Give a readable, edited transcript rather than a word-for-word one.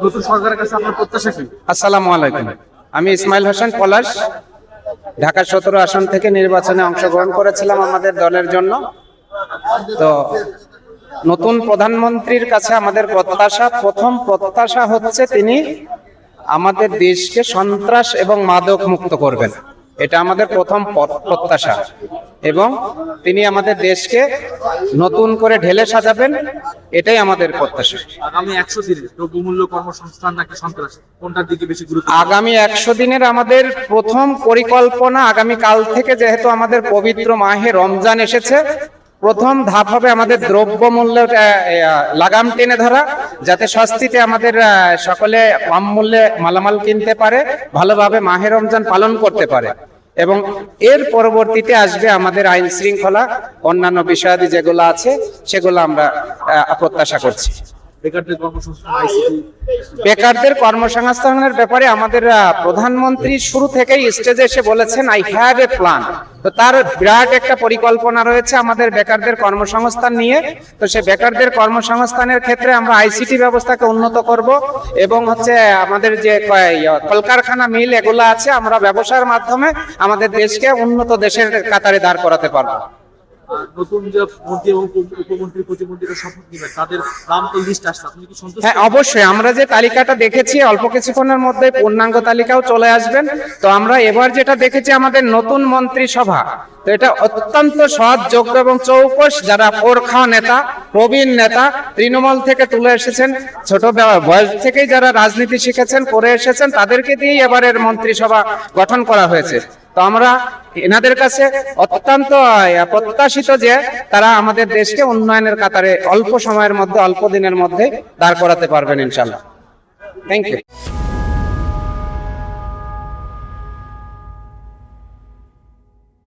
নতুন সরকারের কাছে আপনার প্রত্যাশা কি? আসসালামু আলাইকুম, আমি ইসমাইল হোসেন পলাশ, ঢাকা 17 আসন থেকে নির্বাচনে অংশগ্রহণ করেছিলাম আমাদের দলের জন্য। তো নতুন প্রধানমন্ত্রীর কাছে আমাদের প্রথম প্রত্যাশা হচ্ছে তিনি আমাদের দেশকে সন্ত্রাস এবং মাদক মুক্ত করবেন। এটা আমাদের প্রথম প্রত্যাশা, এবং তিনি আমাদের দেশকে নতুন করে ঢেলে সাজাবেন, এটাই আমাদের প্রত্যাশা। আগামী 100 দিনে দ্রব্যমূল্য, কর্মসংস্থান নাকি সন্ত্রাস, কোনটার দিকে বেশি গুরুত্ব? আগামী 100 দিনের আমাদের প্রথম পরিকল্পনা, আগামী কাল থেকে যেহেতু আমাদের পবিত্র মাহে রমজান এসেছে, প্রথম ধাপ হবে আমাদের দ্রব্যমূল্য লাগাম টেনে ধরা, যাতে স্বস্তিতে আমাদের সকলে কম মূল্যে মালামাল কিনতে পারে, ভালোভাবে মাহে রমজান পালন করতে পারে। এবং এর পরবর্তীতে আসবে আমাদের আইন শৃঙ্খলা, অন্যান্য বিষয়াদি যেগুলো আছে সেগুলো আমরা প্রত্যাশা করছি। বেকারদের কর্মসংস্থান, আইসিটি, বেকারদের কর্মসংস্থানের ব্যাপারে আমাদের প্রধানমন্ত্রী শুরু থেকেই স্টেজে এসে বলেছেন আই হ্যাভ এ প্ল্যান। তো তার বিরাট একটা পরিকল্পনা রয়েছে আমাদের বেকারদের কর্মসংস্থান নিয়ে। তো সে বেকারদের কর্মসংস্থানের ক্ষেত্রে আমরা আইসিটি ব্যবস্থাকে উন্নত করব, এবং আমাদের যে কলকারখানা মিল এগুলো আছে, আমরা ব্যবসার মাধ্যমে আমাদের দেশকে উন্নত দেশের কাতারে দাঁড় করাতে পারবো। নতুন যে মন্ত্রী এবং উপমন্ত্রী, প্রতিমন্ত্রীরা শপথ নেবেন, তাদের নাম তো লিস্ট আসছে, আপনি কি সন্তুষ্ট? হ্যাঁ, অবশ্যই। আমরা যে তালিকাটা দেখেছি, অল্প কিছুক্ষণের মধ্যে পূর্ণাঙ্গ তালিকাও চলে আসবেন। তো আমরা এবার যেটা দেখেছি আমাদের নতুন মন্ত্রিসভা, তো এটা অত্যন্ত সৎ, যোগ্য এবং চৌকস, যারা পোরখা নেতা, প্রবীণ নেতা, তৃণমূল থেকে তুলে এসেছেন, ছোট বয়স থেকেই যারা রাজনীতি শিখেছেন, করে এসেছেন, তাদেরকে দিয়েই এবারের মন্ত্রিসভা গঠন করা হয়েছে। তো আমরা এনাদের কাছে অত্যন্ত প্রত্যাশিত যে তারা আমাদের দেশকে উন্নয়নের কাতারে অল্প সময়ের মধ্যে, অল্প দিনের মধ্যে দাঁড় করাতে পারবেন ইনশাআল্লাহ। Thank you.